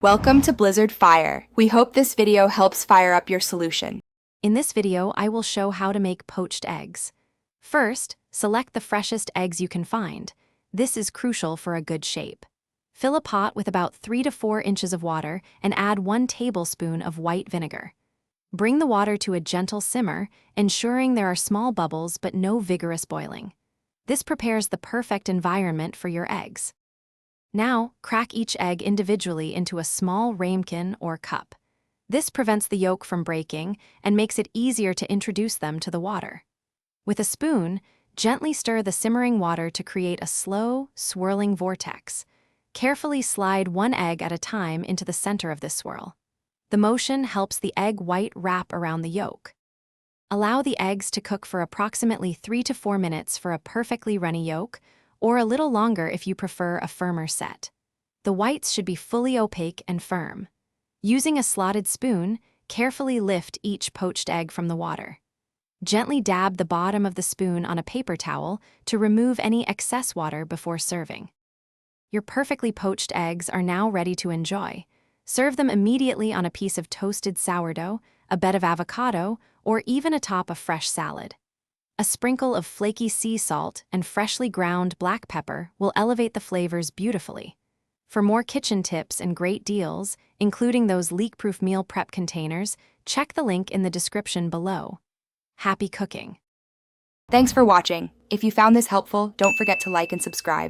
Welcome to Blizzard Fire. We hope this video helps fire up your solution. In this video, I will show how to make poached eggs. First, select the freshest eggs you can find. This is crucial for a good shape. Fill a pot with about 3 to 4 inches of water and add 1 tablespoon of white vinegar. Bring the water to a gentle simmer, ensuring there are small bubbles but no vigorous boiling. This prepares the perfect environment for your eggs. Now, crack each egg individually into a small ramekin or cup. This prevents the yolk from breaking and makes it easier to introduce them to the water. With a spoon, gently stir the simmering water to create a slow, swirling vortex. Carefully slide 1 egg at a time into the center of this swirl. The motion helps the egg white wrap around the yolk. Allow the eggs to cook for approximately 3 to 4 minutes for a perfectly runny yolk, or a little longer if you prefer a firmer set. The whites should be fully opaque and firm. Using a slotted spoon, carefully lift each poached egg from the water. Gently dab the bottom of the spoon on a paper towel to remove any excess water before serving. Your perfectly poached eggs are now ready to enjoy. Serve them immediately on a piece of toasted sourdough, a bed of avocado, or even atop a fresh salad. A sprinkle of flaky sea salt and freshly ground black pepper will elevate the flavors beautifully. For more kitchen tips and great deals, including those leak-proof meal prep containers, check the link in the description below. Happy cooking! Thanks for watching. If you found this helpful, don't forget to like and subscribe.